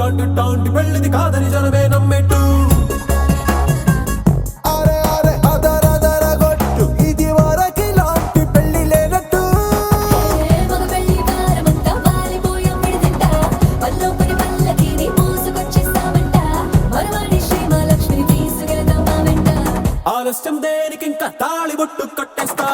అట్టాంటి పెళ్ళిది కాదని జనమే నమ్మెట్టు ఆలస్యం దేనికి ఇంకా తాళిబొట్టు కట్టేస్తా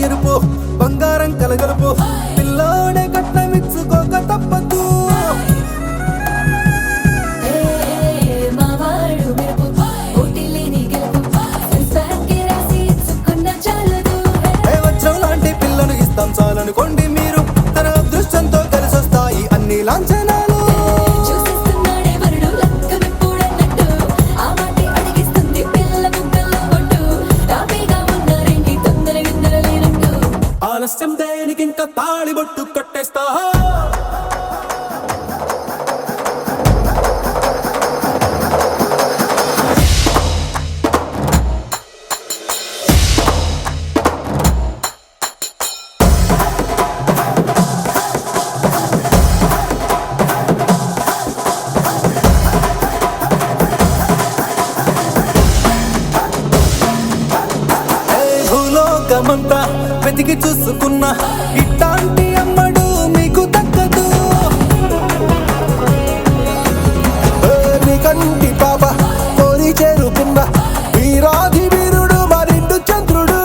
ఎరుపు బంగారం కలగలుపు పిల్లోడే కట్నమిచ్చుకోక తప్పదు వజ్రం లాంటి పిల్లను ఇస్తాం చాలనుకోండి మీరు తన అదృష్టంతో కలిసొస్తాయి అన్ని లాంఛనాలు ఆలస్యం దేనికి ఇంకా తాళిబొట్టు కట్టేస్తా భూలోకమంతా వెతికి చూసుకున్నా ఇట్లాంటి అమ్మడు మీకు దక్కదు కంటి పాప కోరి చేరుకున్న వీరాధి వీరుడు మరిండు చంద్రుడు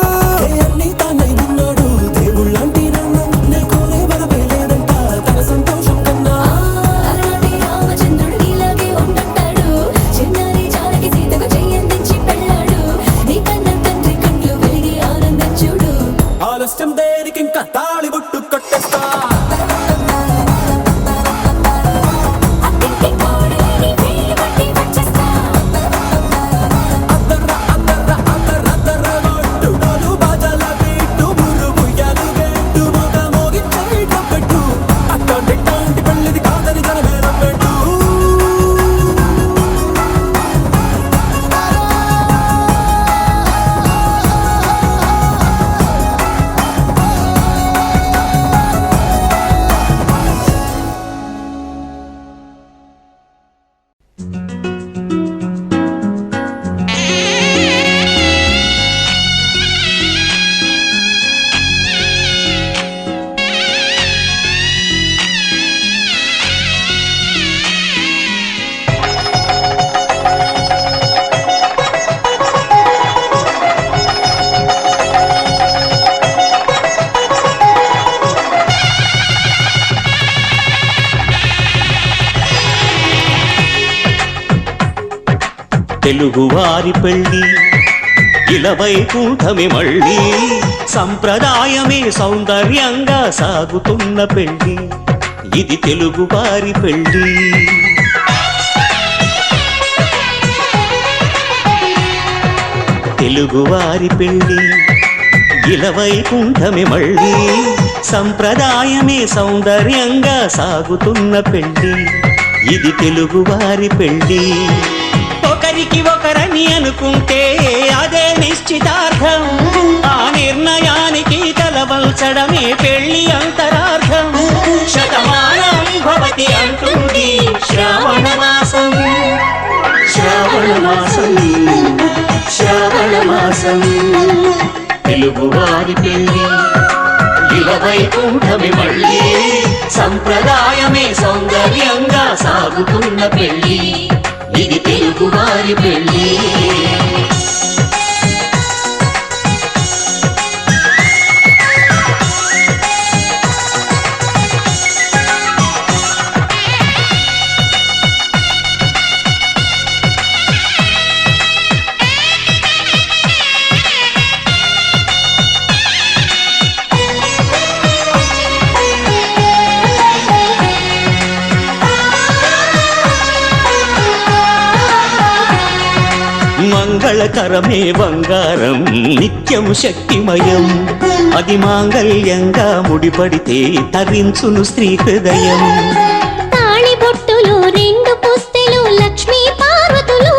అన్ని తానై ఉన్నాడు దేవుళ్ళంటి నన్ను నే కోరే వరమే లేదంట తన సంతోషం కన్నా రామచంద్రుడు ఇలాగే ఉంటుంటాడు చిన్నారి జానకి సీతకు చెయ్యందించి పెళ్ళాడు నీ కన్న తండ్రి కండ్లు వెలిగి ఆనందం చూడు ఆలస్యం దేనికి ఇంకా తాళిబొట్టు కట్టేస్తా తెలుగువారి పెళ్ళి ఇలవైకుంఠమే మళ్ళీ సంప్రదాయమే సౌందర్యంగా సాగుతున్న పెళ్ళి ఇది తెలుగువారి పెళ్ళి తెలుగువారి పెళ్ళి ఇలవైకుంఠమే మళ్ళీ సంప్రదాయమే సౌందర్యంగా సాగుతున్న పెళ్ళి ఇది తెలుగువారి పెళ్ళి ఒకరికి ఒకరని అనుకుంటే అదే నిశ్చితార్థం ఆ నిర్ణయానికి తలవంచడమే పెళ్లి అంతరార్థం శతమానం భవతి అంటుంది శ్రావణ మాసం శ్రావణ మాసం శ్రావణ మాసం తెలుగువారి పెళ్లి ఇలవైకుంఠమే మళ్ళీ సంప్రదాయమే సౌందర్యంగా సాగుతున్న పెళ్లి ఇది తెలుగువారి పెళ్ళి మంగళకరమే బంగారం నిత్యం శక్తిమయం అది మాంగళ్యంగా ముడిపడితే తరించును స్త్రీ హృదయం తాళిబొట్టులు రెండు పుస్తెలు లక్ష్మీ పార్వతులు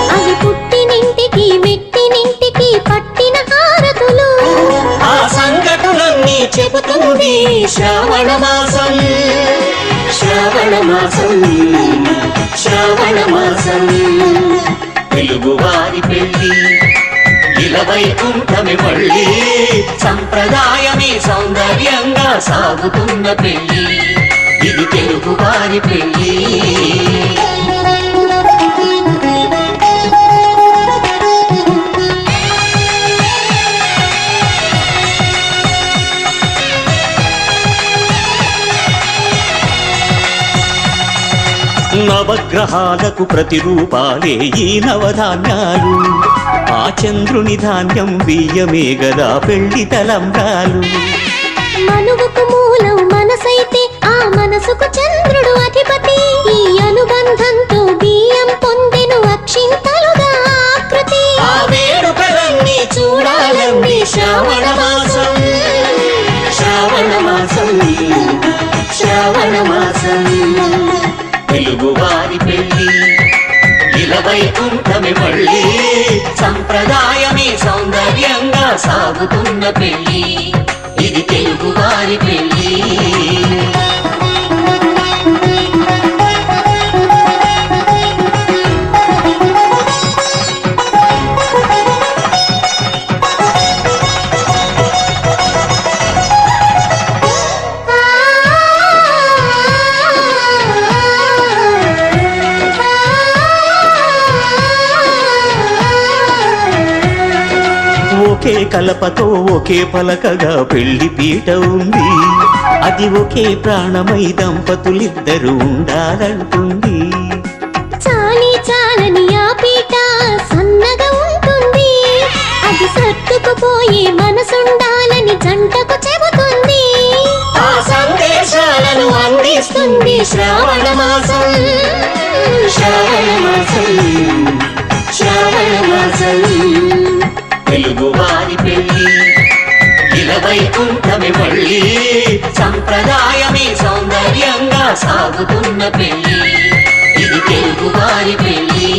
అవి పుట్టినింటికి మెట్టినింటికి పట్టిన హారతులు ఆ సంఘటనలన్నీ చెబుతుంది శ్రావణ మాసం శ్రావణ మాసం శ్రావణ మాసం తెలుగువారి పెళ్ళి ఇలవైకుంఠమి మళ్ళీ సంప్రదాయమే సౌందర్యంగా సాగుతున్న పెళ్ళి ఇది తెలుగువారి పెళ్ళి నవగ్రహాలకు ప్రతిరూపాలే ఈ నవధాన్యాలు ఆ చంద్రుని ధాన్యం బియ్యమే గదా పెళ్లి తలంబ్రాలు మనువుకు మూలం మనసైతే ఆ మనసుకు చంద్రుడు అధిపతి ఈ అనుబంధంతో బియ్యం పొందెను అక్షింతలుగా ఆకృతి ఆ వేడుకలన్నీ చూడాలండి శ్రావణ మాసం శ్రావణ మాసం శ్రావణ మాసం తెలుగువారి పెళ్ళి ఇలవైకుంఠమి మళ్ళీ సంప్రదాయమే సౌందర్యంగా సాగుతున్న పెళ్ళి ఇది తెలుగువారి పెళ్ళి ఒకే కలపతో ఒకే పలకగా పెళ్లి పీట ఉంది అది ఒకే ప్రాణమై దంపతులిద్దరూ ఉండాలంటుంది చాలి చాలని ఆ పీట సన్నగా ఉంటుంది అది సర్దుకుపోయే మనసుండాలని జంటకు చెబుతుంది ఆ సందేశాలను అందిస్తుంది శ్రావణ మాసం శ్రావణ మాసం శ్రావణ మాసం తెలుగువారి పెళ్ళి ఇలవైకుంఠమి మళ్ళీ సంప్రదాయమే సౌందర్యంగా సాగుతున్న పెళ్ళి ఇది తెలుగువారి పెళ్ళి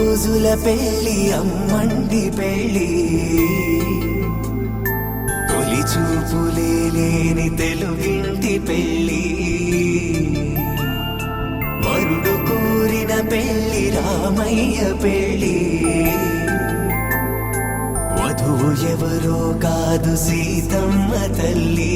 రోజుల పెళ్ళి అమ్మండి పెళ్ళి తొలి చూపులే లేని తెలుగింటి పెళ్ళి వరుడు కోరిన పెళ్ళి రామయ్య పెళ్ళి వధువు ఎవరో కాదు సీతమ్మ తల్లి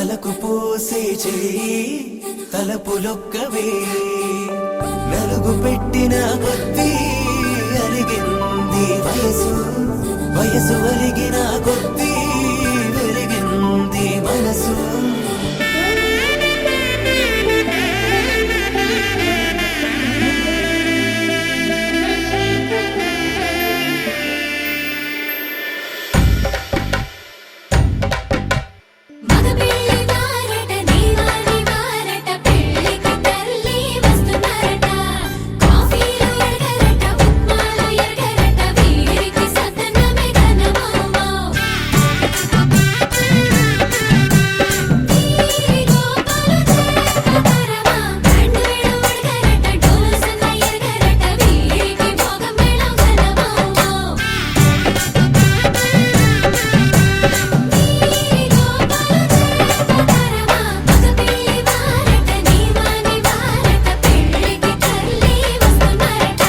తలకు పోసే చెయ్యి తలపులొక్కవే నలుగు పెట్టిన కొద్దీ అలిగింది వయసు వయసు ఒలిగిన కొద్దీ వెలిగింది మనసు మగపిల్లి వారట నీవాని వారట పెళ్ళికి తల్లి వస్తున్నారట కాఫీలు ఎరగరట ఉప్మాలు ఎరగరట వీరికి సతనమే ఘనమౌమౌ వీరి గోపాలు చేరకరమా బండు వేడు ఉడగరట డోలు సన్న ఎరగరట వీరికి భోగమేళం ఘనమౌమౌ మగపిల్లి వారట నీవాని వారట పెళ్ళికి తల్లి వస్తున్నారట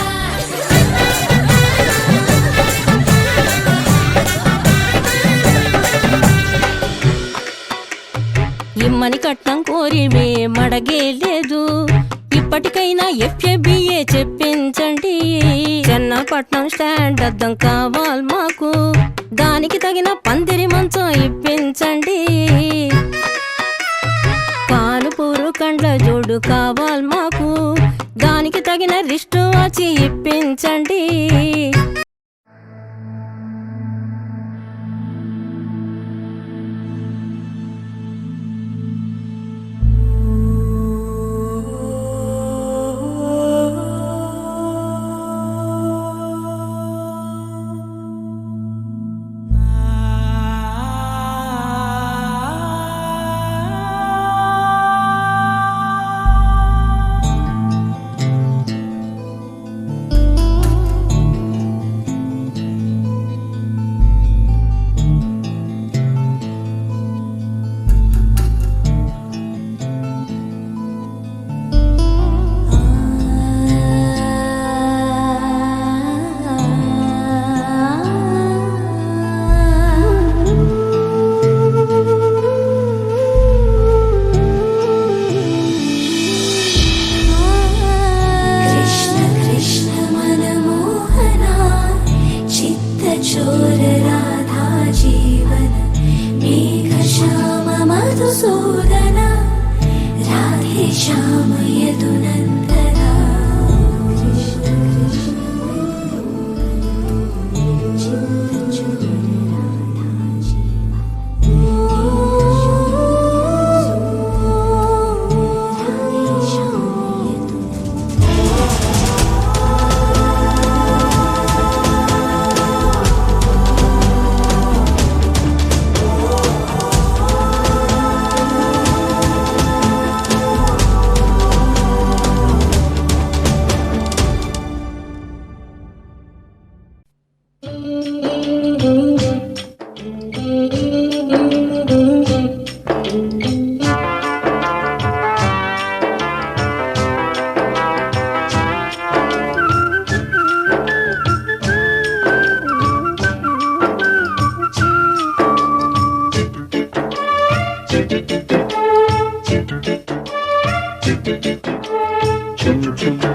ఇమ్మని కట్నం కోరి మడగే లేదు ఇప్పటికైనా ఎఫ్ఏబిఏ చెప్పించండి చెన్నపట్నం స్టాండ్ అద్దం కావాలి మాకు దానికి తగిన పందిరి మంచం ఇప్పించండి కానుపూరు కండ్ల జోడు కావాలి మాకు దానికి తగిన రిస్టు వాచి ఇప్పించండి కృష్ణ కృష్ణ మనమోహన చిత్తచోర రాధా జీవన మేఘ శ్యామ మధుసూదన రాధే శ్యామ యదునందన కృష్ణ కృష్ణ చిత్తచోర రాధా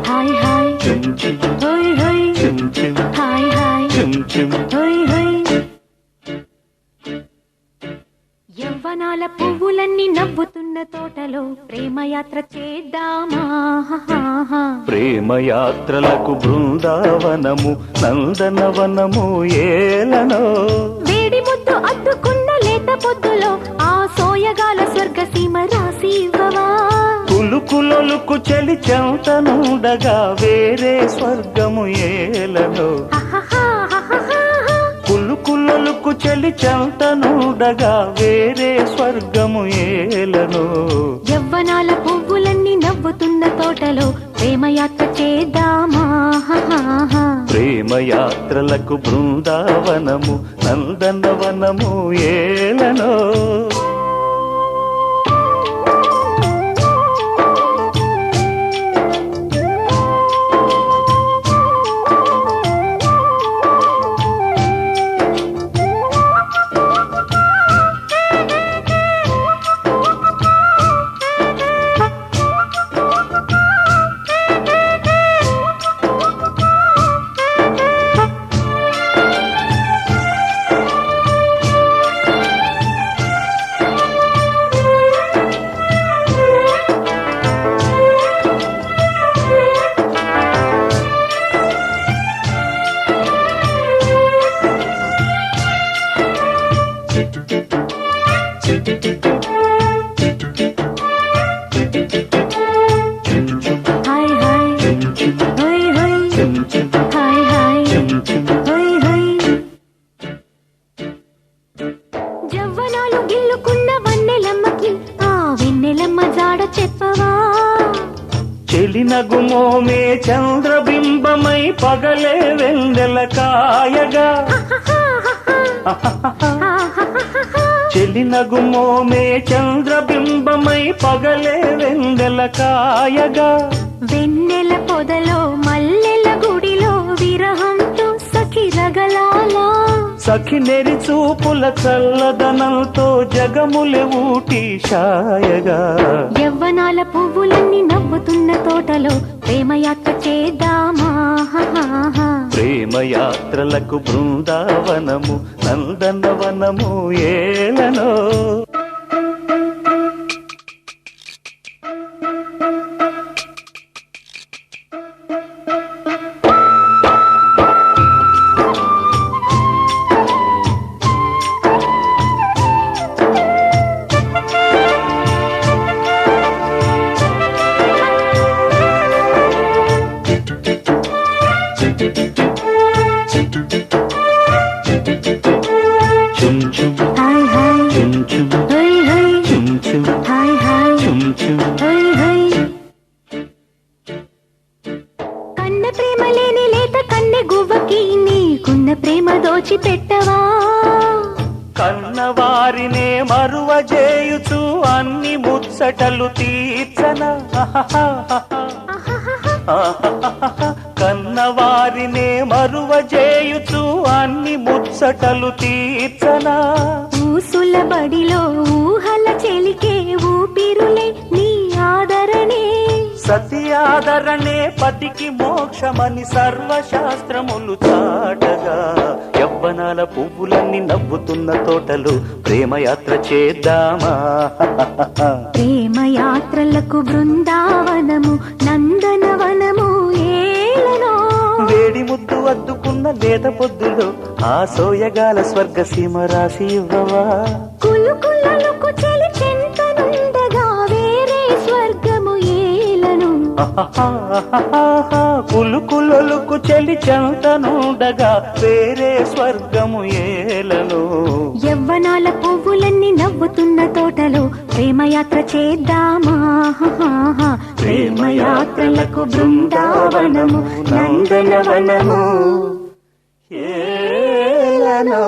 హాయ్ హాయ్ హోయ్ హోయ్ హాయ్ హాయ్ హోయ్ హోయ్ యవ్వనాల పువ్వులన్నీ నవ్వుతున్న తోటలో ప్రేమయాత్ర చేద్దామా ప్రేమయాత్రలకు బృందావనము నందనవనము ఏలనో వేడి ముద్దు అద్దుకున్న లేత పొద్దులో ఆ సోయగాల స్వర్గ సీమ రాసి ఇవ్వవా కులుకులొలుకు చలి చెంతనుండగా వేరే స్వర్గము ఏలనో కులుకులొలుకు చలి చెంతనుండగా వేరే స్వర్గము ఏలనో యవ్వనాల పువ్వులన్నీ నవ్వుతున్న తోటలో ప్రేమయాత్ర చేద్దామా ప్రేమయాత్రలకు బృందావనము నందనవనము ఏలనో హాయ్ హాయ్ హోయ్ హోయ్ హాయ్ హాయ్ హోయ్ హోయ్ జవ్వనాలు గిల్లుకున్న వన్నెలమ్మకి ఆ వెన్నెలమ్మ జాడ చెప్పవా చెలినగుమోమే చంద్రబింబమై పగలే వెందెల కాయగా చెలినగుమోమే చంద్రబింబమై పగలే వెందెల కాయగా వెన్నెల పొదలో మల్లెల గుడిలో విరహంతో సఖి రగలాలా సఖి నెరి చూపుల చల్లదనంతో జగములే ఊటి షాయగా యవ్వనాల పువ్వులన్నీ నవ్వుతున్న తోటలో ప్రేమయాత్ర చేద్దామా ప్రేమయాత్రలకు బృందావనము నందనవనము ఏలనో చుమ్ చుమ్ హాయ్ హాయ్ చుమ్ చుమ్ హోయ్ హోయ్ చుమ్ చుమ్ హాయ్ హాయ్ చుమ్ చుమ్ హోయ్ హోయ్ కన్న ప్రేమ లేని లేత కన్నె గువ్వకి నీకున్న ప్రేమ దోచి పెట్టవా కన్నవారినే మరువ చేయుచు అన్ని ముచ్చటలు తీర్చన కన్నవారినే మరువ చేయుచు అన్ని ముచ్చటలు తీర్చన ఊసుల బడిలో ఊహల చెలికే ఊపిరులే నీ ఆదరణే సతి ఆదరణే పతికి మోక్షమని సర్వశాస్త్రములు చాటగా యవ్వనాల పువ్వులన్నీ నవ్వుతున్న తోటలు ప్రేమయాత్ర చేద్దామా ప్రేమయాత్రలకు బృందావనము నందనవనము ఏలనో వేడి ముద్దు అద్దుకున్న లేత పొద్దులో ఆ సోయగాల స్వర్గసీమ రాసి ఇవ్వవా కులుకులలకు చెలి చెంతనుండగా వేరే స్వర్గము ఏలను కులుకులొలుకు చెలి చెంతనుండగా వేరే స్వర్గము ఏలను యవ్వనాల పువ్వులన్నీ నవ్వుతున్న తోటలో ప్రేమయాత్ర చేద్దామా ప్రేమయాత్రలకు బృందావనము నందనవనము ఏలనో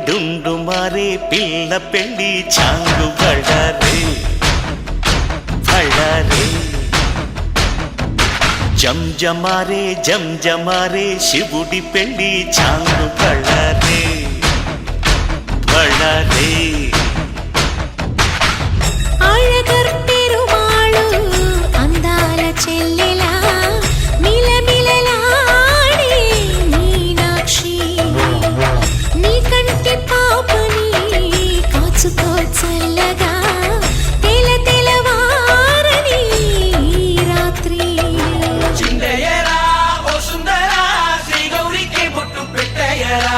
డుండు మారే పిల్ల పెళ్ళి చాంగు బళ్ళారే బళ్ళారే జంజమారే శివుడి పెళ్ళి చాంగు బళ్ళారే బళ్ళారే అళగర్ పెరుమాళు అందాల చెల్లెలా మిలమిలలాడే మీనాక్షి నీ కంటి పాపని కాచుకో చల్లగా తెలవారని రాత్రి చిందయ్యరా ఓ సుందరా శ్రీ గౌరికి బొట్టు పెట్టయ్యరా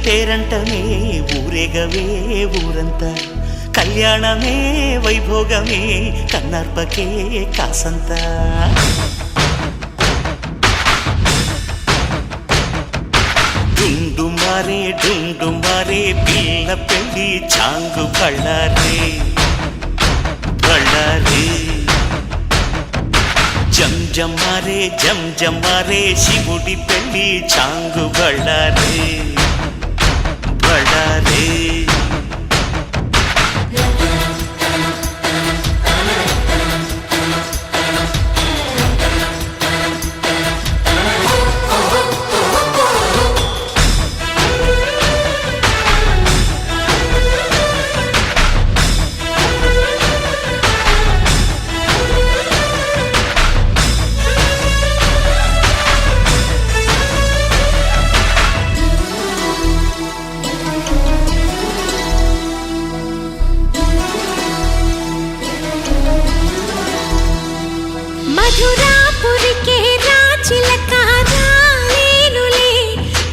పేరంటమే ఊరేగవే ఊరంతా కళ్యాణమే వైభోగమే కన్నార్పకే కాసంతా డుండు మారే పిల్ల పెళ్ళి చాంగు బళ్ళారే బళ్ళారే జం మారే శివుడి పెళ్ళి చాంగు బళ్ళారే బళ్ళారే మధురాపురికే రాచిలక రాలేనులే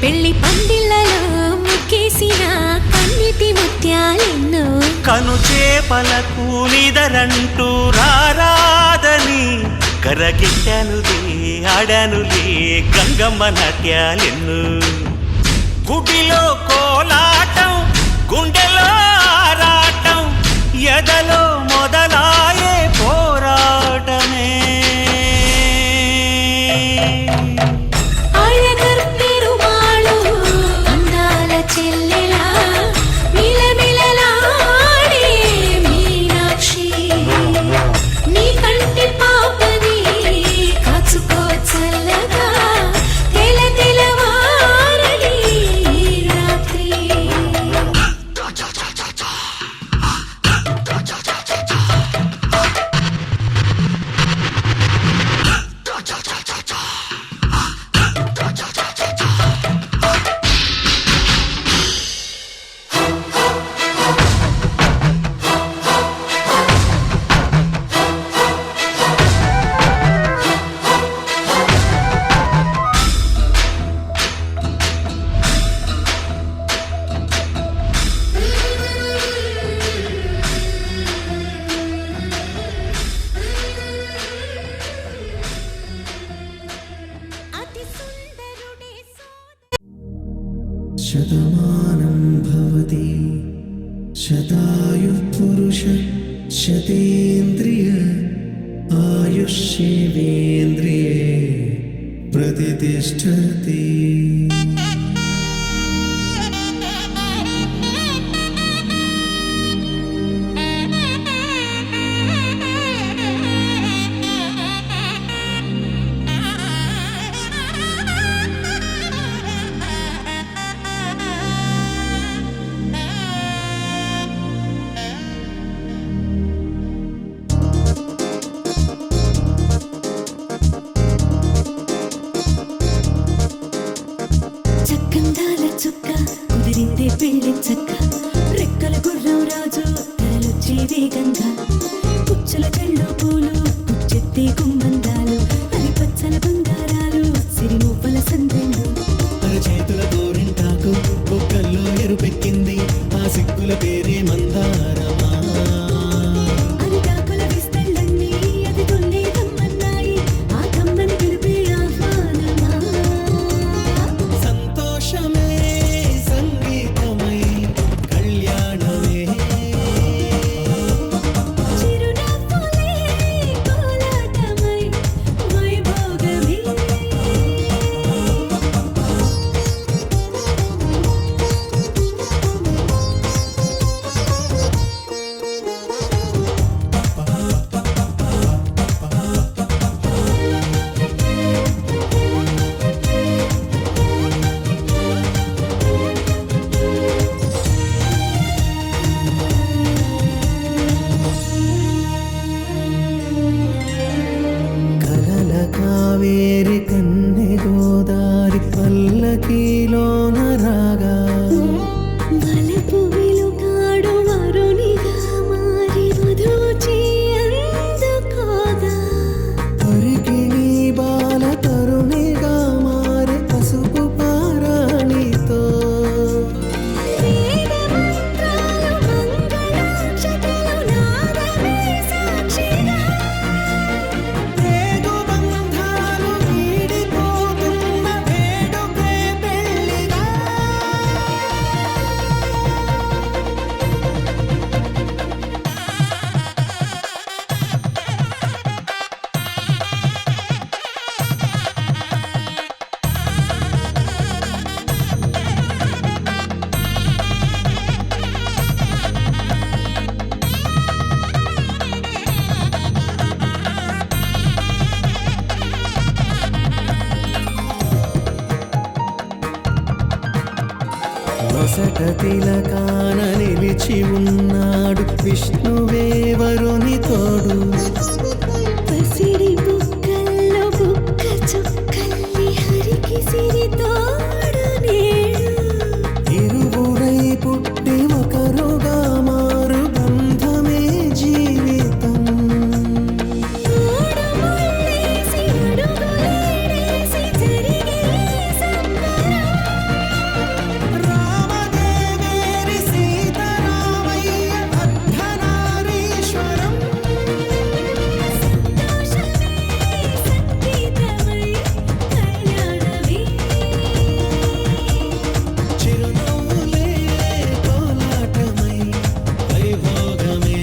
పెళ్లి పందిళ్ళలో ముక్కేసిన కన్నిటి ముత్యాలెన్నో కను చేపలకు నిదరంటూ రారాదని కరగిట్టనులే ఆడానులే గంగమ్మ నాట్యాలెన్ను గుడిలో కోలాటం గుండెలో ఆరాటం ఎదలో మొదలాయే పోరాటమే అళగర్ పెరుమాళు అందాల చెల్లెలా మిలమిలలాడే మీనాక్షి నీ కంటి పాపని కాచుకో చల్లగా తెలవారని రాత్రి అతి సుందరుడే శతమానం భవతి శతాయుః పురుష శతేంద్రియ ఆయుష్యేంద్రియే ప్రతిష్టతి చక్కందాల చుక్క కుదిరిందే పెళ్లి చక్క రెక్కల గుర్రం రాజు తరలొచ్చే వేగంగా పుచ్చల చెళ్ళు పూలు పుచ్చెత్తే గుమ్మందాలు అది పచ్చల బంగారాలు సిరిమూపల సందెళ్ళు చేతుల గోరింటాకు బొక్కల్లో ఎరుపెక్కింది ఆ సిగ్గుల పేరే మందారమా అరిటాకుల విస్తళ్ళన్నీ అది తొల్లే కమ్మన్నాయి ఆ కమ్మని పిలిపే ఆహ్వానమా సంతోషమే సంగీతమై కళ్యాణమే చిరునవ్వులే కోలాటమై వైభోగమే కలల కావేరి కన్నె గోదారి పల్లకీలోన రాగా వలపు వెలుగాడు వరునిగా మారి వధూచి అందుకోగా పరికిణి బాల తరుణిగా మారి పసుపు పారాణితో బాసట తిలకాన నిలిచి ఉన్నాడు విష్ణువే వరుని తోడు. పసిడి బుక్కల్లో బుక్క చుక్కల్లి హరికి సిరి తోడు నేడు. ఇరువురై పుట్టి ఒకరుగా మారు బంధమే జీవితం. తోడు ముళ్ళేసి అడుగులేసి జరిగే సంబరం. రామదేవేరి సీతారామయ్య అర్ధనారీశ్వరం. సంతోషమే సంగీతమై కళ్యాణమే. చిరునవ్వులే కోలాటమై వైభోగమే.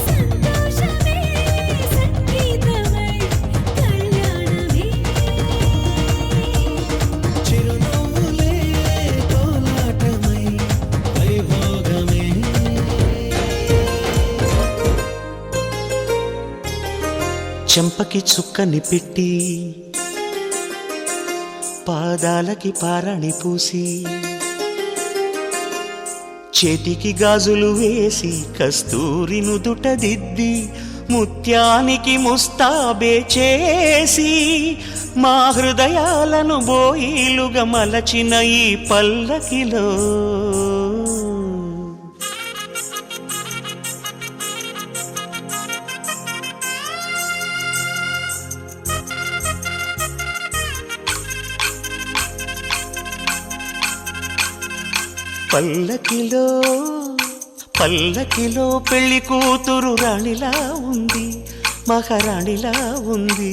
సంతోషమే సంగీతమై కళ్యాణమే. చిరునవ్వులే కోలాటమై వైభోగమే. చెంపకి చుక్కని పెట్టి పాదాలకి పారాణి పూసి చేతికి గాజులు వేసి కస్తూరి నుదుట దిద్ది ముత్యానికి ముస్తాబే చేసి మా హృదయాలను బోయిలుగా మలచిన ఈ పల్లకిలో పల్లకిలో పల్లకిలో పెళ్లి కూతురు రాణిలా ఉంది, మహారాణిలా ఉంది.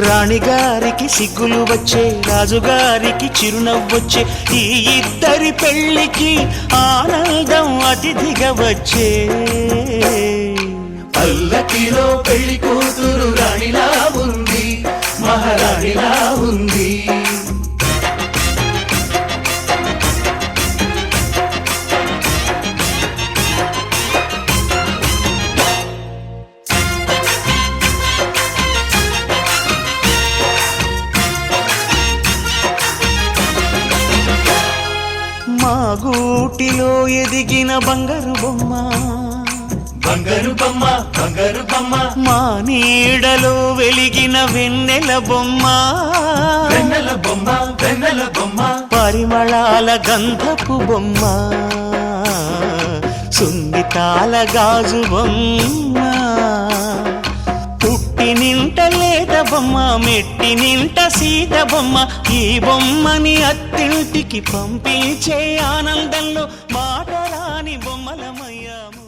రాణిగారికి సిగ్గులు వచ్చే, రాజుగారికి చిరునవ్వొచ్చే, ఈ ఇద్దరి పెళ్లికి ఆనందం అతిథిగా వచ్చే. పల్లకిలో పెళ్లి కూతురు రాణిలా ఉంది, మహారాణిలా ఉంది. మా గూటిలో ఎదిగిన బంగారు బొమ్మ, బంగారు బొమ్మ, బంగారు బొమ్మ, మా నీడలో వెలిగిన వెన్నెల బొమ్మ, వెన్నెల బొమ్మ, వెన్నెల బొమ్మ, పరిమళాల గంధపు బొమ్మ, సున్నితాల గాజు బొమ్మ, పుట్టి నింట లేత బొమ్మ, మెట్టి నింట సీత బొమ్మ. ఈ బొమ్మని అత్తింటికి పంపించే ఆనందంలో మాటరాని బొమ్మలమయ్యాము.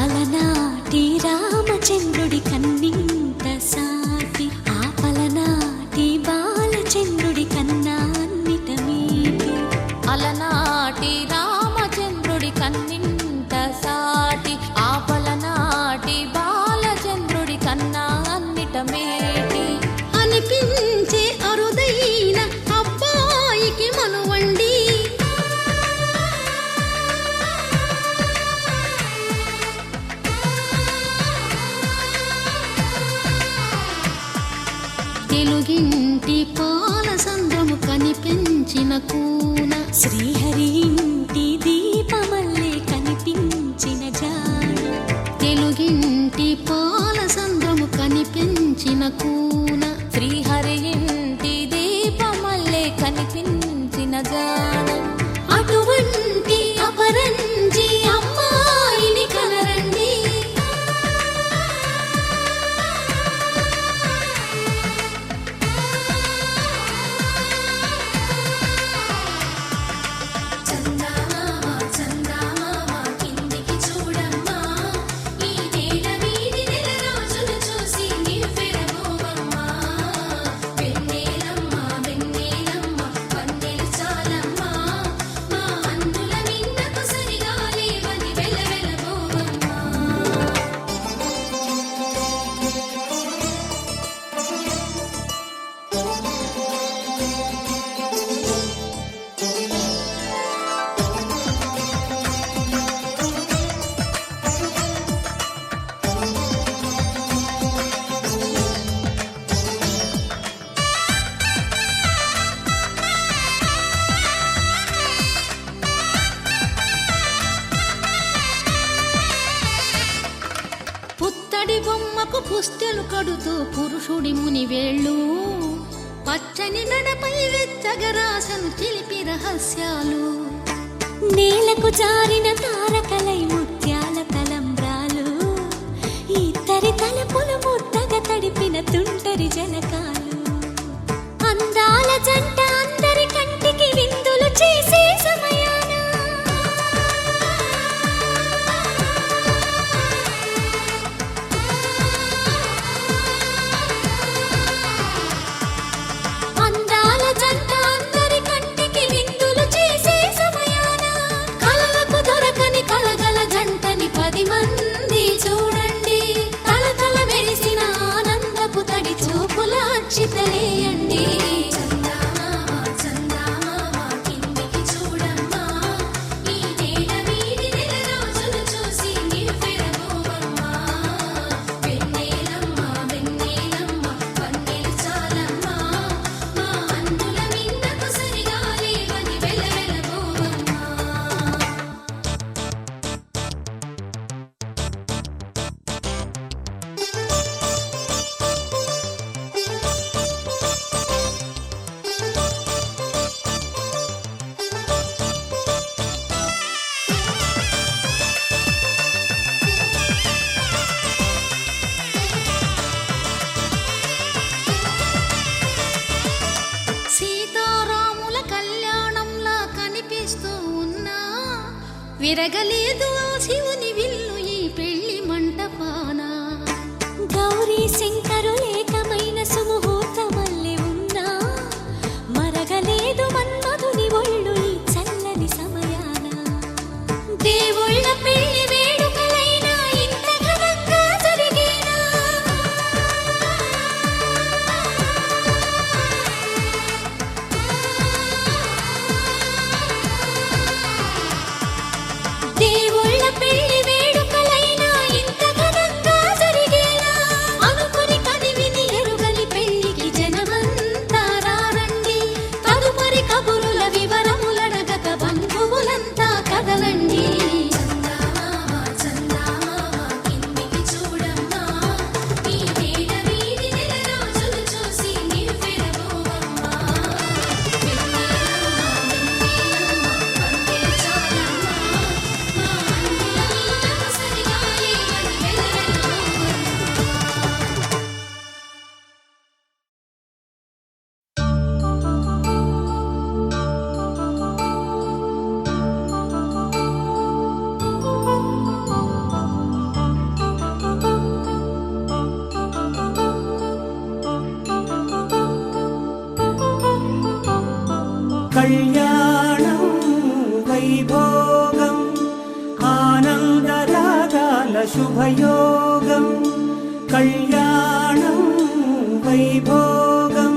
అలనాటి రామచంద్రుడి కన్నింత సాటి, ఆపలనాటి బాలచంద్రుడి కన్నా అన్నిట మీటి. అలనాటి రామచంద్రుడి కన్నింత సాటి, ఆపలనాటి బాలచంద్రుడి కన్నా అన్నిట మేటి. అనిపించే అరుదైన అబ్బాయికి మనువండి, తెలుగింటి పాల సంద్రము కనిపించిన కూన, శ్రీహరి ఇంటి దీపమల్లే కనిపించిన జాడ. తెలుగింటి పాల సంద్రము కనిపించిన కూన, శ్రీహరి ఇంటి దీపమల్లే కనిపించిన జాడ. అటువంటి అపరంజి అమ్మాయిని కనరండి. చందమామ కిందికి చూడమ్మా, ఈ నేల వీధి నెల పుత్తడి బొమ్మకు పుస్తెలు కడుతూ పురుషుడి ముని వేళ్ళు పచ్చని నడపై వెచ్చగరాసను చిలిపి రహస్యాలు నేలకు జారిన తారకలై ముత్యాల తలంబ్రాలు ఇద్దరి తలపులు ముద్దగా తడిపిన తుంటరి జలకాలు అందాల జంట అందరి కంటికి విందులు చేసే సమయాన అందాల జంట అందరి కంటికి విందులు చేసే సమయాన కలలకు దొరకని కలగల జంటని 10 మంది చూడండి తలతల మెరిసిన ఆనందపు తడి చూపుల అక్షితలేయండి సీతారాముల కళ్యాణంలా కనిపిస్తూ ఉన్నా విరగలేదు ఆ శివుని విల్లు ఈ పెళ్లి మంటపాన గౌరీ శంకరు ఏకమైన సుముహూర్తమల్లె ఉన్నా మరగలేదు మన్మధుని ఒళ్ళు ఈ చల్లని సమయాన దేవుళ్ళ పెళ్లి వేడుకలైనా ఇంత ఘనంగా జరిగేనా దేవుళ్ళ పెళ్లి వేడుకలైనా ఇంత ఘనంగా జరిగేనా అనుకుని కనివిని ఎరుగని పెళ్లికి జనమంతా రారండి తదుపరి కబురుల వివరములడగక బంధువులంతా కదలండి కిందికి చూడమ్మా ఈ వేళ వీడి నెల రోజులు చూసి నివ్వెరబోవమ్మా కళ్యాణం వైభోగం ఆనందరాగాల శుభయోగం కళ్యాణం వైభోగం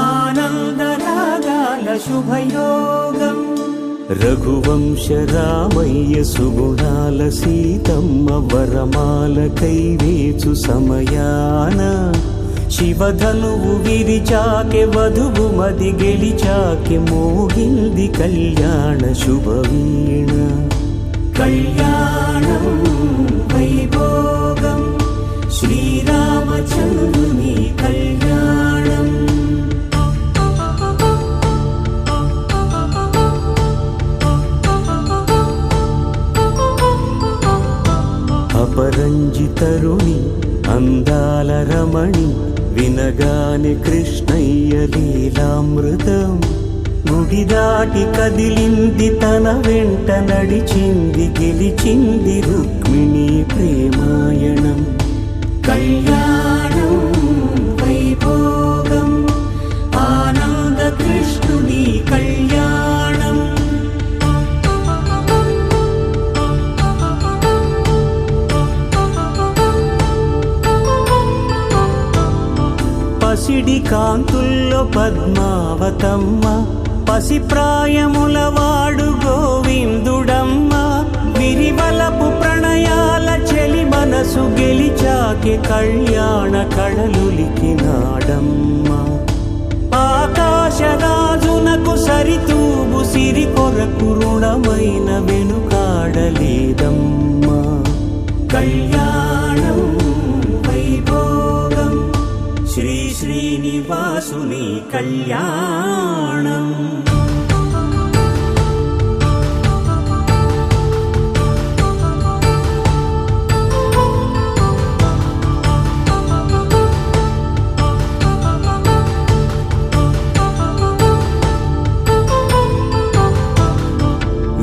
ఆనందరాగాల శుభయోగం రఘువంశ రామయ్య సుగుణాల సీతమ్మ వరమాల కైవేచు సమయాన శివధనువు విరిచాకె వధువు మది గెలిచాకె మోగింది కళ్యాణ శుభవీణ కళ్యాణం వైభోగం శ్రీరామచంద్రుని కళ్యాణం అపరంజి తరుణి అందాల రమణి వినగానే కృష్ణయ్య లీలామృతం గుడి దాటి కదిలింది తన వెంట నడిచింది గెలిచింది రుక్మిణి ప్రేమాయణం కళ్యాణం వైభోగం ఆనంద కృష్ణుని కళ్యాణం పసిడి కాంతుల్లో పద్మావతమ్మ పసిప్రాయముల వాడు గోవిందుడమ్మ విరివలపు ప్రణయాల చెలి మనసు గెలిచాకె కళ్యాణ కళలులికినాడమ్మ ఆకాశరాజునకు సరితూగు సిరి కొరకు రుణమైన వెనుకాడలేదమ్మా కళ్యాణం కళ్యాణం.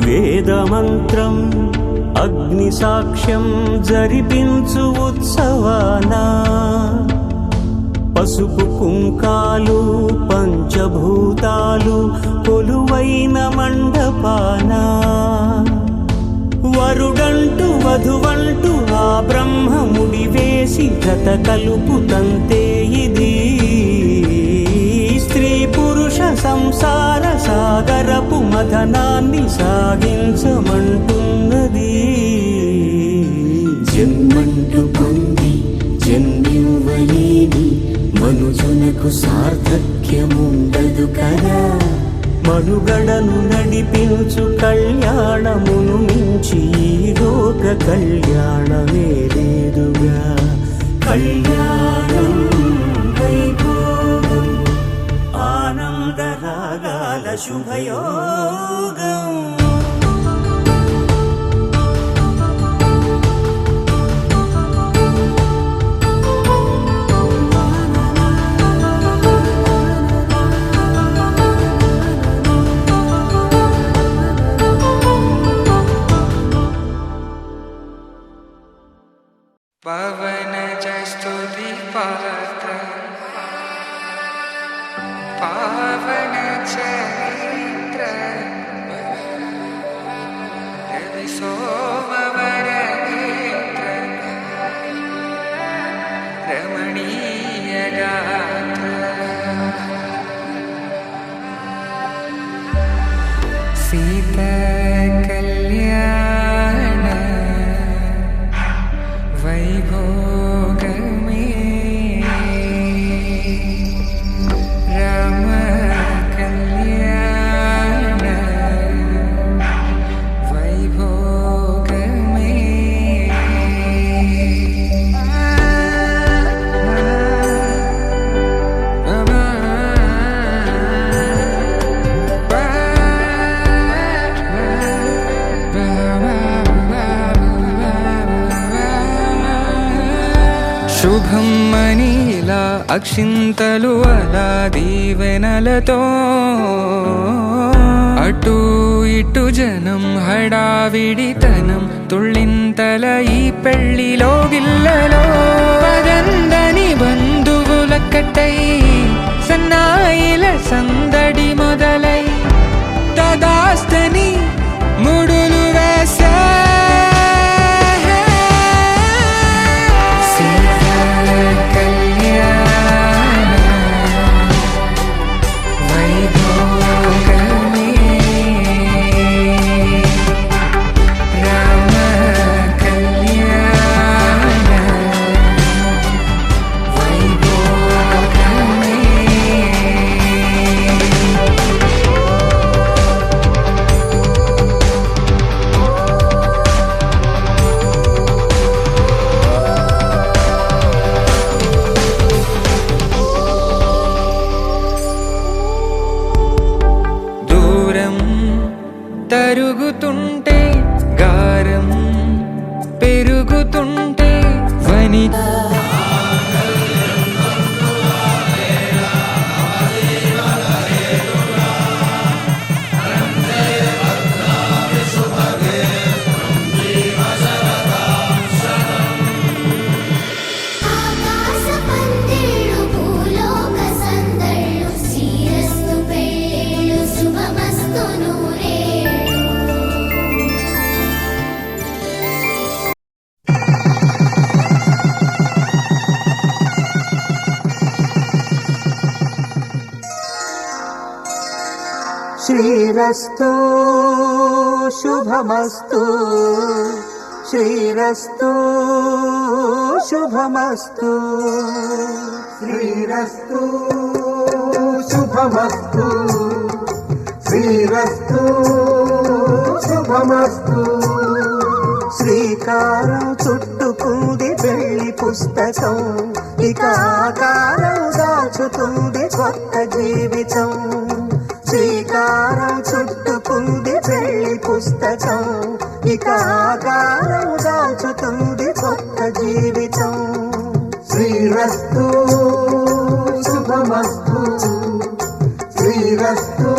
వేదమంత్రం అగ్ని సాక్ష్యం జరిపించు ఉత్సవాన పసుపు కుంకాలు పంచభూతాలు కొలువైన మండపాన వరుడంటూ వధువంటూ ఆ బ్రహ్మముడి వేసి జత కలుపుతంతే ఇది స్త్రీ పురుష సంసార సాగరపు మథనాన్ని సాగించమంటున్నది. జన్మంటూ పొంది జన్మివ్వలేని మనుజునకు సార్థక్యముండదు కదా. మనుగడను నడిపించు కళ్యాణమును మించి ఈ లోక కళ్యాణమే లేదుగా. కళ్యాణం వైభోగం ఆనందరాగాల శుభయోగం. పవన జస్తుతి పాత్ర పావన చరిత్ర రవి సోమవర నేత్ర రమణీయ గాత్ర సీత కళ్యాణ వైభోగమే రామ కళ్యాణ వైభోగమే. శుభం మనీలా అక్షింతలు అలా దీవెనలతో అటు ఇటు జనం హడావిడితనం తుళ్ళింతల ఈ పెళ్లిలో గిల్లలో పదందని బంధువుల కట్టై సన్నాయిల సందడి మొదలై తదాస్తని ముడులు వేసా. తరుగుతుంటే గారం పెరుగుతుంటే వని శ్రీరస్తు శుభమస్తు శ్రీరస్తు శుభమస్తు శ్రీరస్తు శుభమస్తు శ్రీరస్తు శుభమస్తు శ్రీకారం చుట్టుకుంది పెళ్లి పుస్తకం ఇక ఆకారం దాచుతుంది కొత్త జీవితం శ్రీకారం చుట్టుకుంది పెళ్లి పుస్తకం ఇక ఆకారం దాచుతుంది కొత్త జీవితం శ్రీరస్తు శుభమస్తు శ్రీరస్తు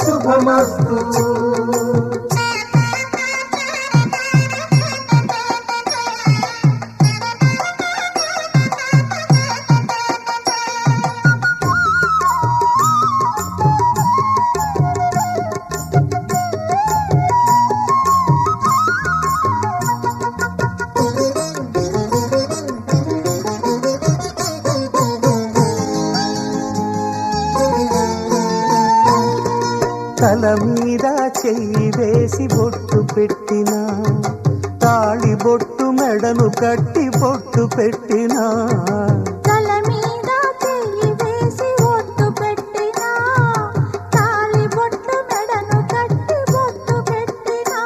శుభమస్తు తల మీద చెయ్యి వేసి బొట్టు పెట్టినా తాళి బొట్టు మెడను కట్టి బొట్టు పెట్టినా తల మీద చెయ్యి వేసి బొట్టు పెట్టినా తాళి బొట్టు మెడను కట్టి బొట్టు పెట్టినా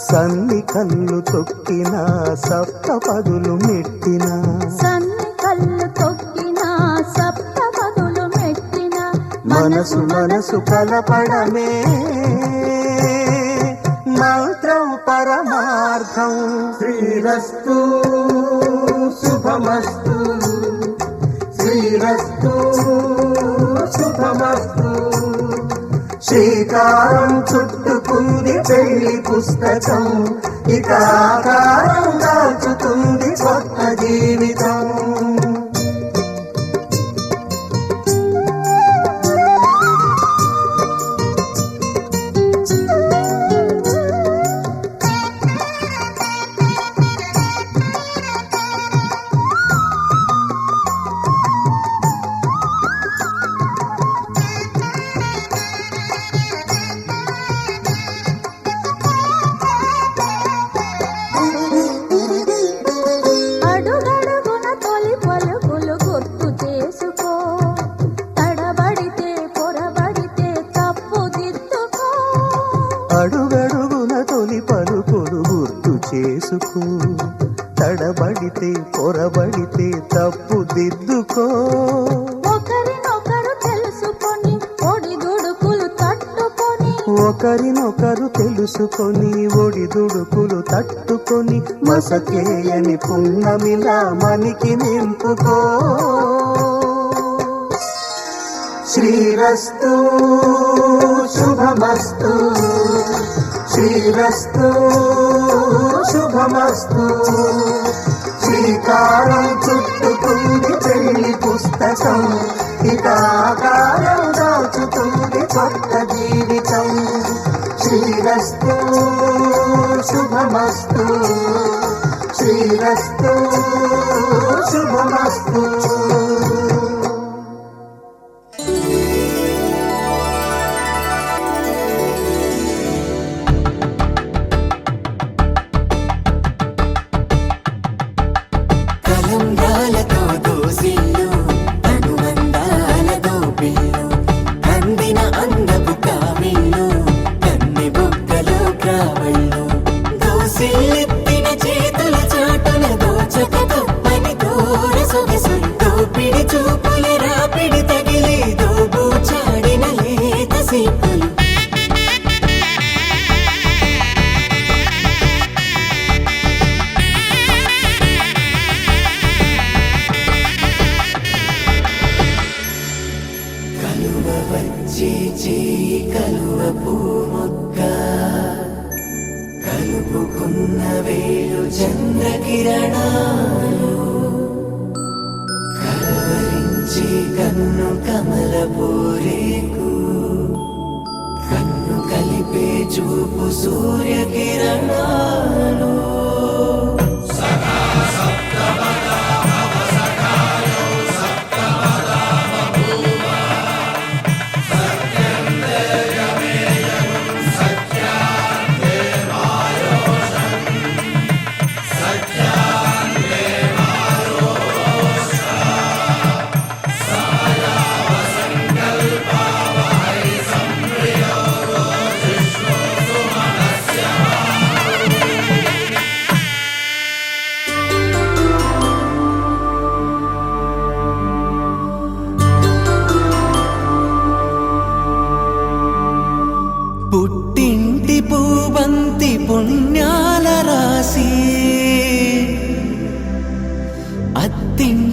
సన్ని కళ్ళు తొక్కినా సప్త పదులు మెట్టినా సన్ని కళ్ళు తొక్కినా సప్త పదులు మెట్టినా మనసు మనసు కలపడమే మంత్రం పరమార్థం శ్రీరస్తు శుభమస్తు శ్రీరస్తు శుభమస్తు శ్రీకారం చుట్టుకుంది పెళ్లి పుస్తకం ఇక ఆకారం దాచుతుంది కొత్త జీవితం అడుగడుగున తొలి పలుకులు గుర్తు చేసుకో తడబడితే పొరబడితే తప్పు దిద్దుకో అడుగడుగున తొలి పలుకులు గుర్తు చేసుకో తడబడితే పొరబడితే తప్పు దిద్దుకో ఒకరినొకరు తెలుసుకొని ఒడిదుడుకులు తట్టుకొని ఒకరినొకరు తెలుసుకొని ఒడిదుడుకులు తట్టుకొని మసకేయని పున్నమిలా మనికి నింపుకో శ్రీరస్తు శుభమస్తు శ్రీరస్తు శుభమస్తు శ్రీకారం చుట్టుకుంది పెళ్లి పుస్తకం ఇక ఆకారం దాచుతుంది కొత్త జీవితం శ్రీరస్తు శుభమస్తు శ్రీరస్తు శుభమస్తు కలంబ్రాలతో దోసిల్లు అనుబంధాలతో పిల్లు కందిన అందపు కావిళ్ళు కన్నె బొక్కలో కావళ్ళు దోసిల్లెత్తిన చేతుల చాటున దోచక తప్పని దూర సొగసులు దోపిడి చూపుల రాపిడి తగిలి దోబూచాడిన లేత సీపులు కలువ వచ్చే చేయి కలువ పూమొక్క కలుపుకున్న వేలు చంద్రకిరణాలు కలవరించే కన్ను కమల పూరేకు కన్ను కలిపే చూపు సూర్యకిరణాలు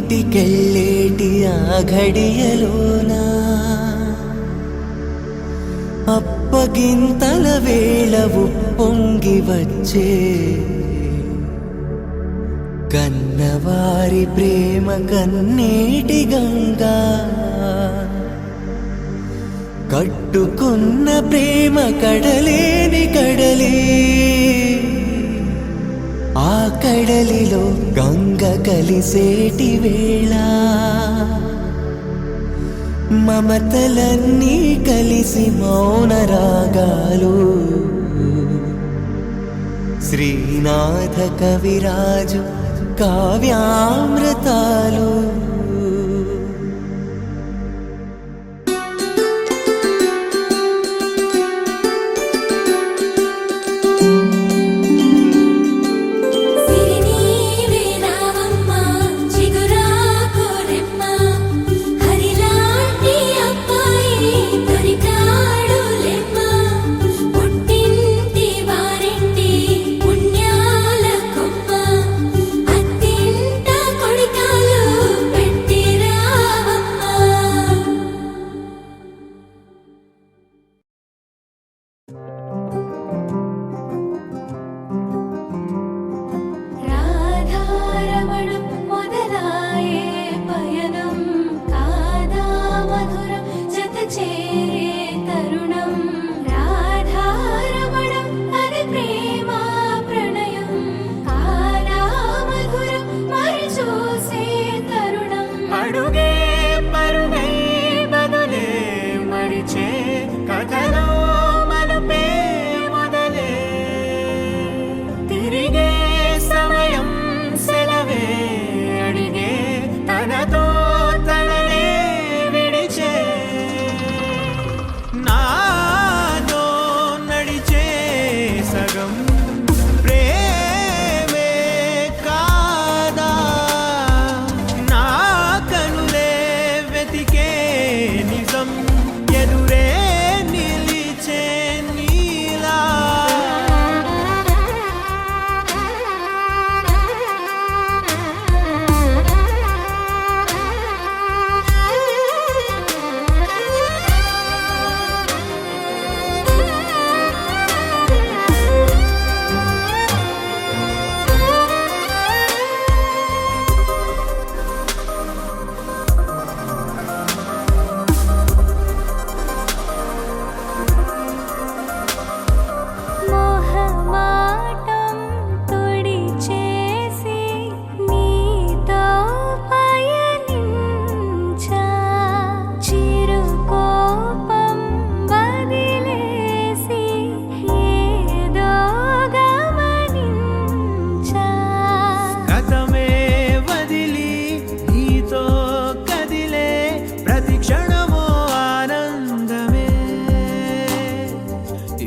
ఇంటికెళ్ళేటి ఆ ఘడియలోనా అప్పగింతల వేళ ఉప్పొంగి వచ్చే కన్నవారి ప్రేమ కన్నీటి గంగా కట్టుకున్న ప్రేమ కడలేని కడలి ఆ కడలిలో గంగ కలిసేటి వేళ మమతలన్నీ కలిసి మౌన రాగాలు శ్రీనాథ కవిరాజు కావ్యామృతాలు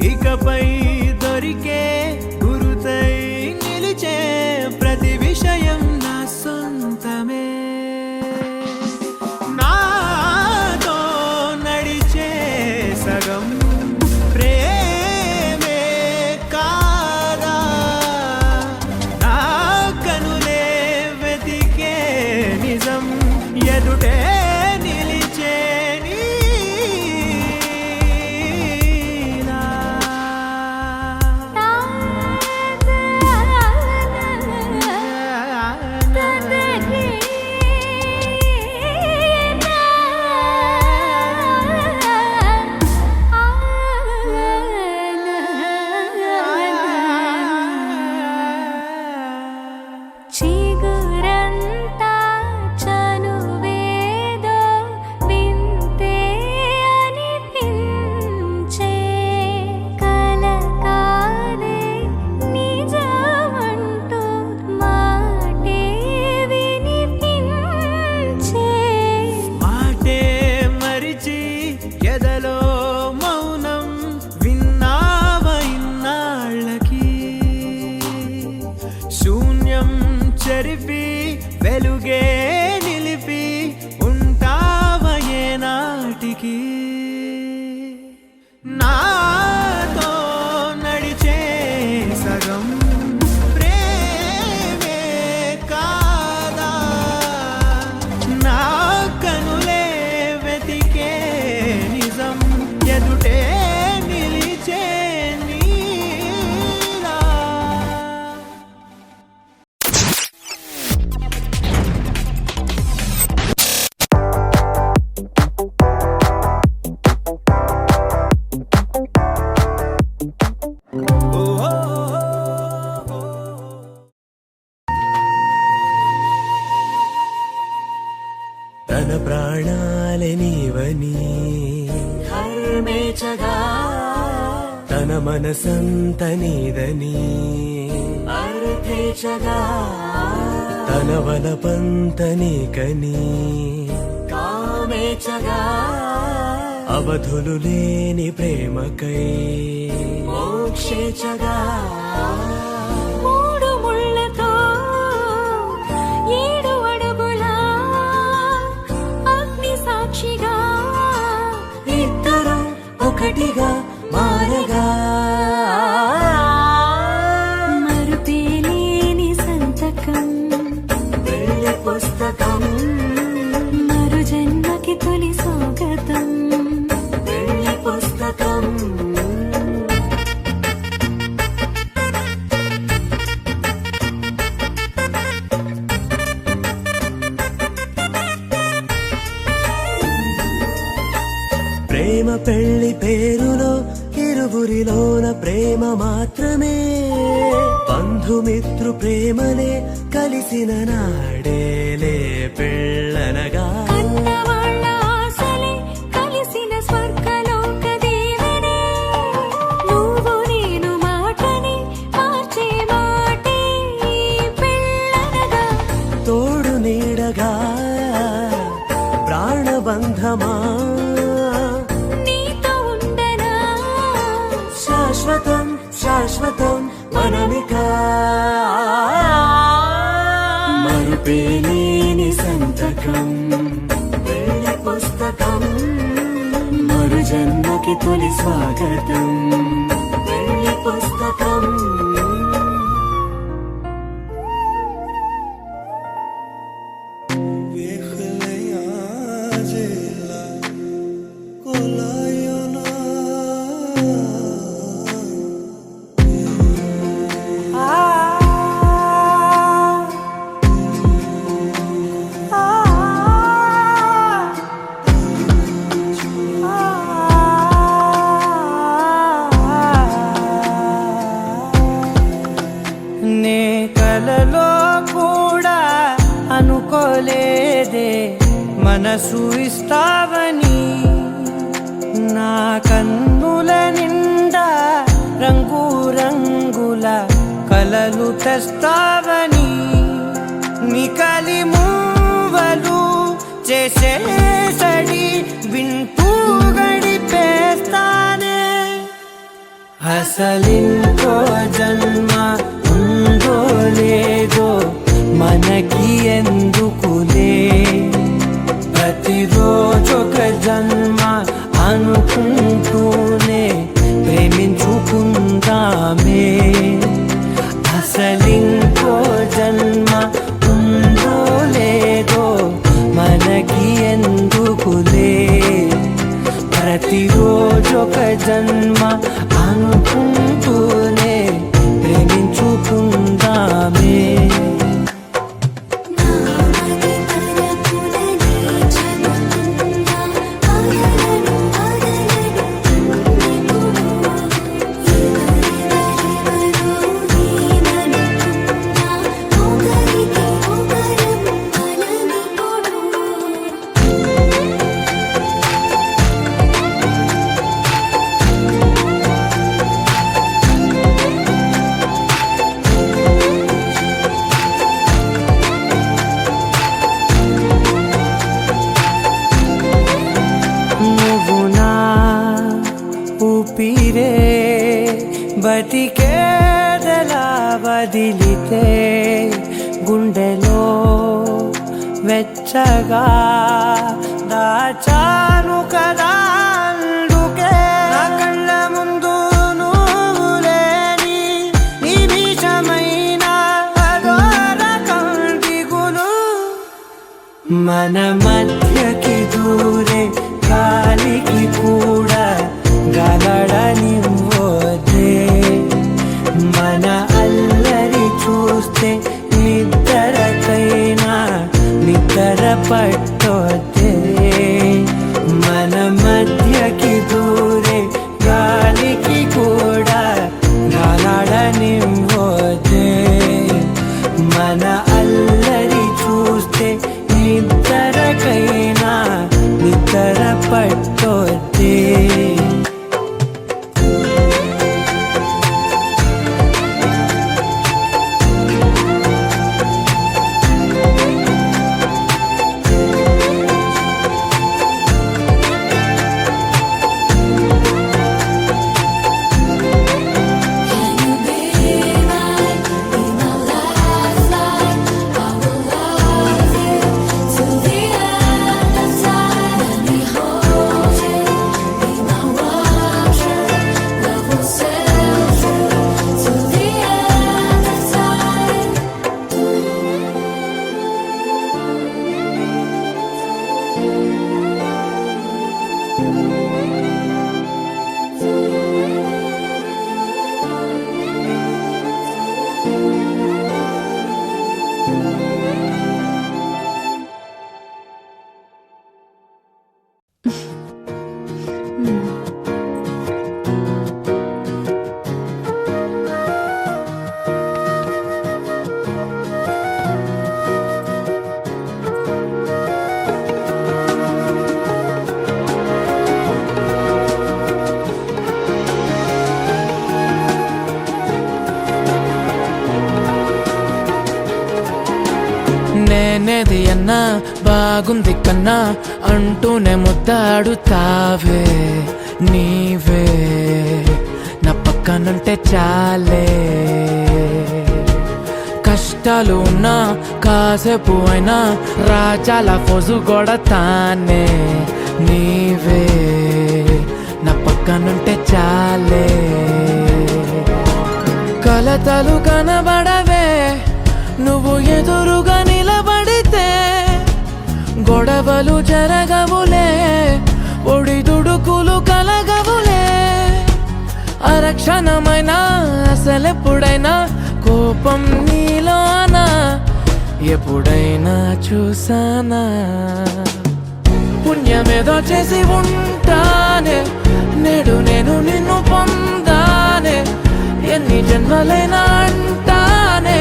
ఇకపై దొరికే గురుతై నిలిచే ప్రతి విషయం నా సొంతమే నాతో నడిచే సగం ప్రేమే కాదా నా కనులే వెతికే నిజం ఎదుటే నిలిచే చెరిపి వెలుగే నిలిపి ఉంటావయే నాటికి నాతో నడిచే సగం ప్రేమే కాదా తన ప్రాణాలే నీవని హర్మేచగా తన మనసంత నీదని అర్థేచగా తన వలపంత నీకని కామేచగా అవధులు లేని ప్రేమకై మోక్షేచగా మూడు ముళ్ళతో 7 అడుగుల అగ్ని సాక్షిగా ఇద్దరం ఒకటిగా మారగా మరుపేలేని సంతకం వెళ్ళి పుస్తకం మరు జన్మకి తొలి స్వాగతం వెళ్ళి పుస్తకం ప్రేమ పెళ్లి పేరులో ఇరువురిలోన ప్రేమ మాత్రమే బంధుమిత్రు ప్రేమలే కలిసిన నాడేలే పెళ్ళనగా కన్నవాళ్ళ ఆశలే కలిసిన స్వర్గలోక దేవుడే నువ్వు నేను మాటని మార్చే మాటే పెళ్ళనగా తోడు నీడగా ప్రాణబంధమా నీతో ఉండనా శాశ్వతం శాశ్వతం మనమిక మరుపేలేని సంతకం వెళ్ళి పుస్తకం మరు జన్మకి తొలి స్వాగతం వెళ్ళి పుస్తకం నే కలలో కూడా అనుకోలేదే మనసు ఇస్తావని నా కన్నుల నిండా రంగు రంగుల కలలు తెస్తావని నికలి మూవలు చేసేసడి వింటూ గడిపేస్తానే అసలింకో జన్మ ఉందో లేదో మనకి ఎందుకులే ప్రతిరోజొక జన్మ అనుకుంటూనే ప్రేమించుకుందామే అసలింకో జన్మ ఉందో లేదో మనకి ఎందుకులే ప్రతిరోజొక జన్మ అనుకుంటూనే ప్రేమించుకుందామే నామది తరపులని చెబుతున్నా ఆగలను నీకు ఎవరెవరెవరో నేననుకున్నా ఒకరికి ఒకరం మనమిప్పుడు నువ్వు నా ఊపిరే బతికేదలా వదిలితే గుండెలో వెచ్చగా దాచాను కదా అందుకే నా కళ్ళ ముందు నువ్వు లేని నిమిషమైన అఘోర కంటిగులు మన మధ్యకి దూరే గాలికి కూడా గలడనివ్వదే మన అల్లరి చూస్తే నిద్రకైనా నిద్ర పట్టొద్దే మన మధ్యకి దూరే గాలికి కూడా గలడనివ్వదే మన అల్లరి చూస్తే ఇద్దరకైనా నిద్ర పట్టొద్దే నేనేది అన్నా బాగుంది కన్నా అంటూనే ముద్దాడుతావే నీవే నా పక్కనుంటే చాలే కష్టాలు ఉన్నా కాసేపు అయినా రాజాల ఫోజు కొడతానే నీవే నా పక్కనుంటే చాలే కలతలు కనబడవే నువ్వు ఎదురుగా నిలబడితే గొడవలు జరగవులే ఒడిదుడుకులు కలగవులే అరక్షణమైనా అసలెప్పుడైనా కోపం నీలోనా ఎప్పుడైనా చూసానా పుణ్యమేదో చేసి ఉంటానే నేడు నేను నిన్ను పొందానే ఎన్ని జన్మలైనా అంటానే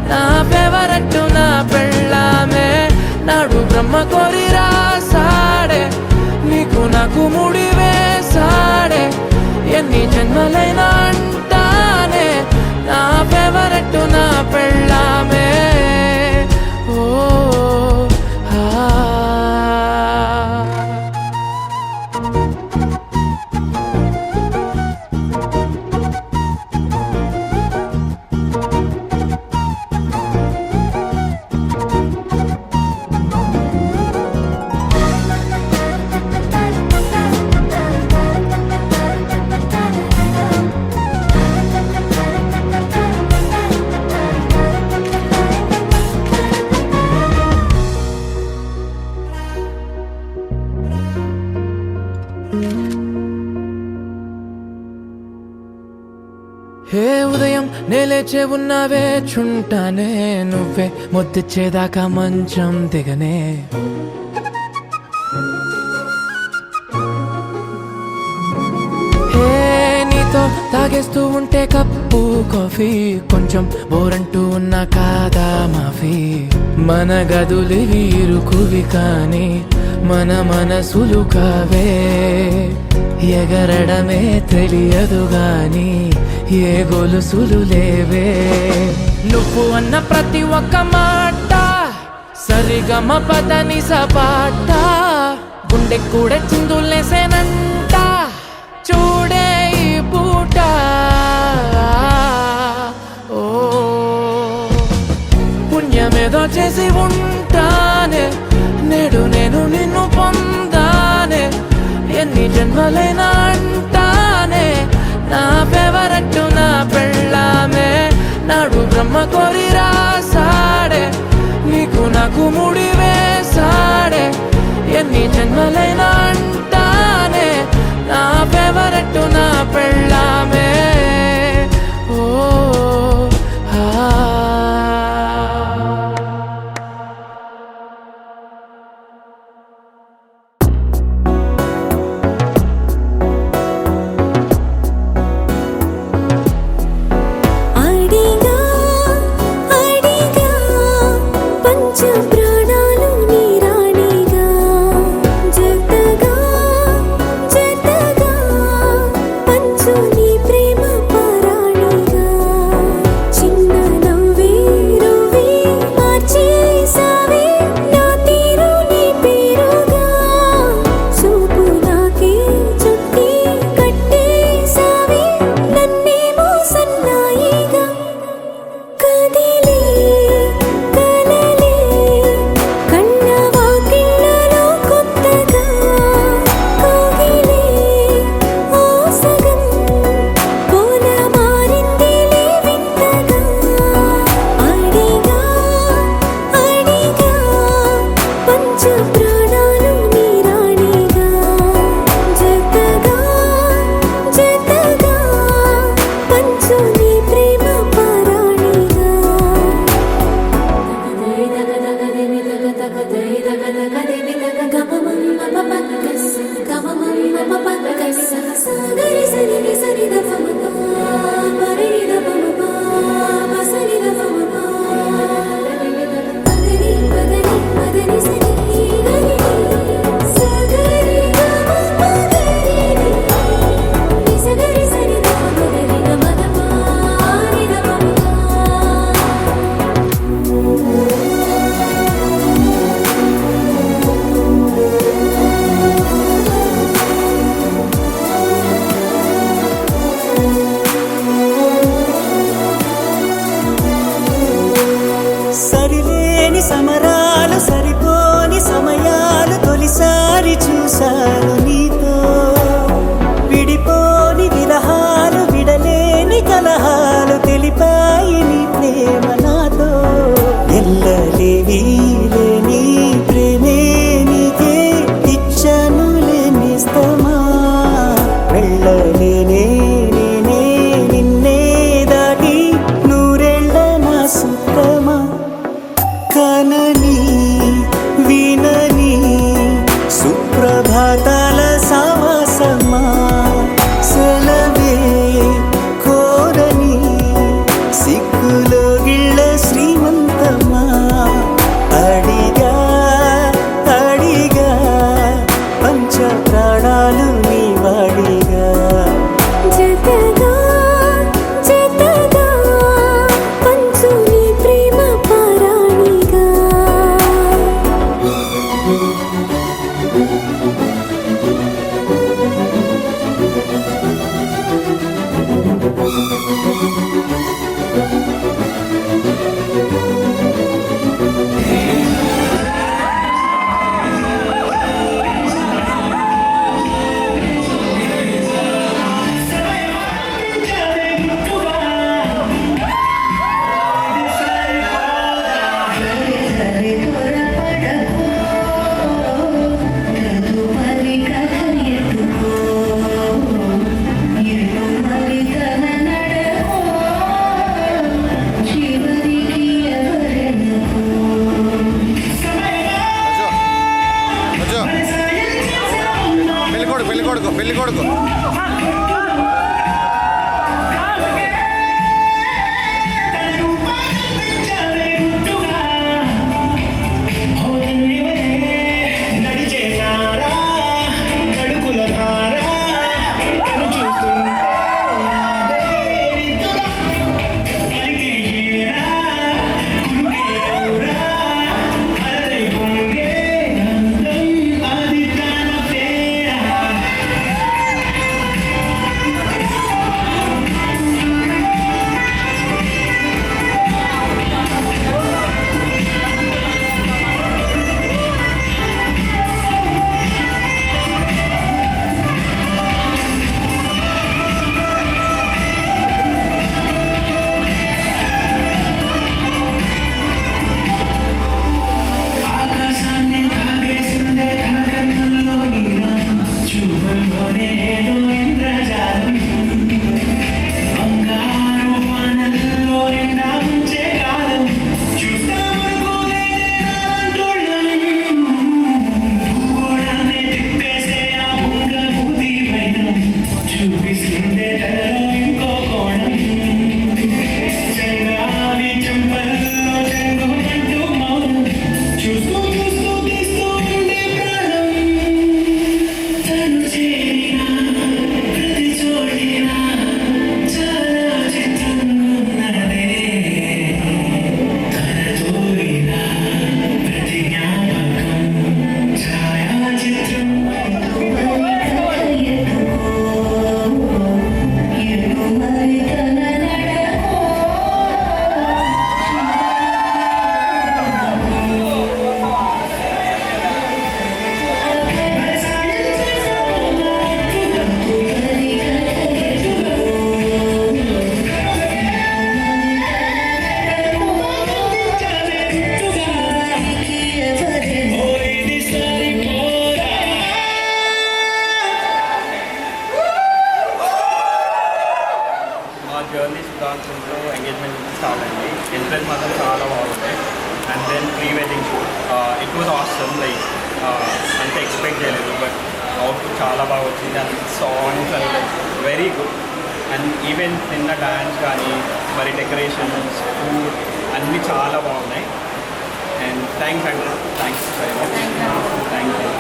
నా ఫేవరెట్ నా పెళ్ళామే నాడు బ్రహ్మ కోరి రాసాడే నీకు నాకు ముడి వేసాడే ఎన్ని జన్మలైనా అంటానే నా ఫేవరెట్ నా పెళ్ళామే ఓ హే ఉదయం నేలేచే ఉన్నావే చుంటానే నువ్వే ముద్దిచ్చేదాకా మంచం దిగనే హే నీతో తాగేస్తూ ఉంటే కప్పు కాఫీ కొంచెం బోరంటూ ఉన్నా కాదా మాఫీ మన గదులివి ఇరుకువి కానీ మన మనసులు కావే ఎగరడమే తెలియదు గాని ఏ గొలుసులు లేవే నువ్వు అన్న ప్రతి ఒక్క మాట సరిగమ పదని సపాట గుండె కూడా చిందులేసేనంట చూడే ఈ పూట ఓ పుణ్యమేదో చేసి ఉంటానే నేడు నేను నిన్ను పొందానే ఎన్ని జన్మలైనా అంటానే నా ఫేవరెట్ నా పెళ్ళామే నాడు బ్రహ్మ కోరి రాసాడే నీకు నాకు ముడి వేసాడే ఎన్ని జన్మలైనా అంటానే నా ఫేవరెట్ నా పెళ్ళామే ఓ అడిగా వాజ్ ఆసమ్ లైక్ అంత ఎక్స్పెక్ట్ చేయలేదు బట్ అవుట్పుట్ చాలా బాగా వచ్చింది and songs and very good and even నిన్న డ్యాన్స్ కానీ మరి డెకరేషన్స్ ఫుడ్ అన్నీ చాలా బాగున్నాయి అండ్ థ్యాంక్స్ అండి thanks very much thank you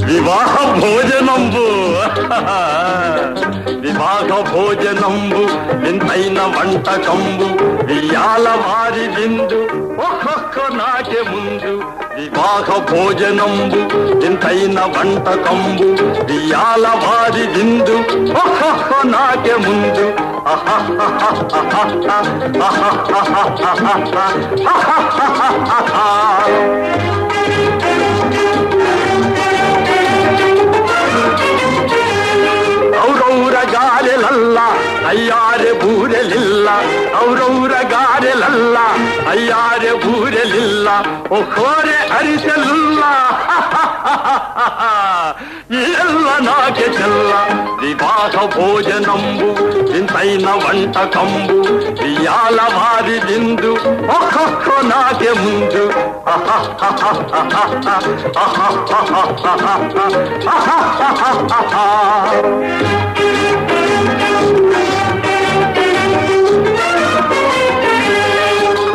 వివాహ భోజనంబు వివాహ భోజనంబు వింతైన వంటకంబు వియాల వారి విందు ఒక్కొక్క నాకే ముందు వివాహ భోజనంబు వింతైన వంటకంబు వియాల వారి విందు ఒక్కొక్క నాకే ముందు ಔರೌರ ಗಾರೆಲಲ್ಲ ಅಯ್ಯಾರೆ ಬೂರೆಲಿಲ್ಲ ಔರೌರ ಗಾರೆಲಲ್ಲ ಅಯ್ಯಾರೆ ಬೂರೆಲಿಲ್ಲ ಒಕ್ಕೋರೆ ಅರಿಸಲಿಲ್ಲ ಎಲ್ಲ ನಾಕೆ ಚೆಲ್ಲ ವಿವಾಹ ಭೋಜನಂಬು ಇಂತೈನ వంటకంబు ఇయాల వారి విందు ఒక్కొక్క నాకే ముందు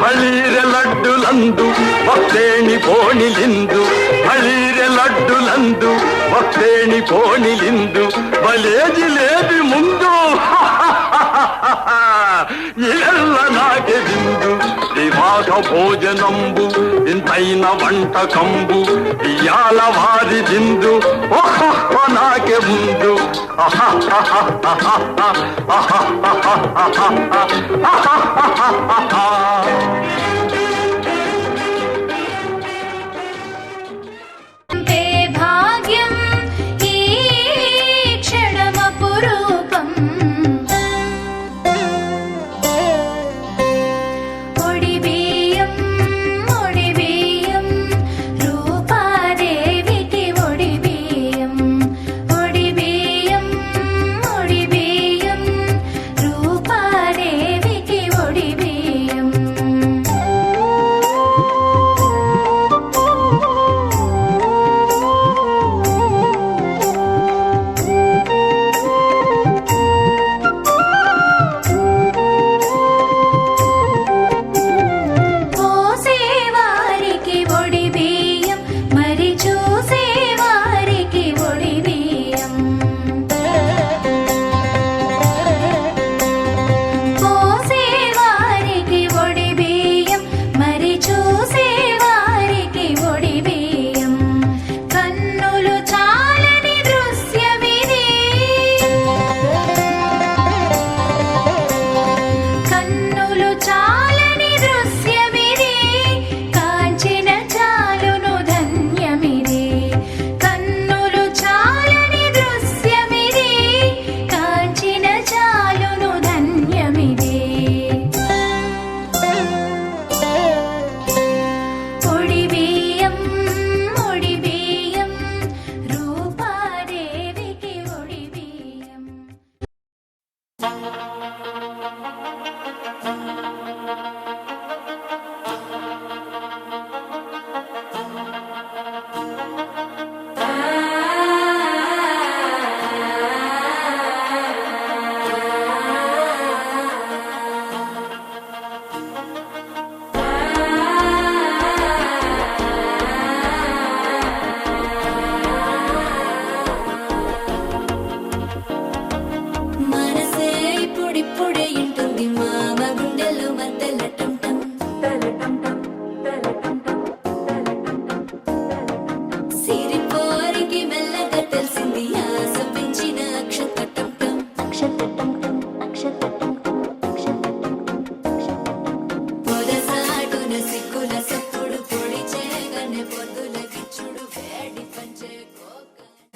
ಬಳೀರೆ ಲಡ್ಡುಲಂದು ಭಕ್ತೇಣಿ ಬೋಣಿಲಿಂದು ಬಳೀರೆ ಲಡ್ಡುలందు భక్తేణి పోనిలిందు బలేజి లేది ముందు ಎಲ್ಲ నాకే విందు వివాహ భోజనంబు ఇంతైన వంటకంబు ఇయాల వారి విందు ఒక్కొక్క నాకే ముందు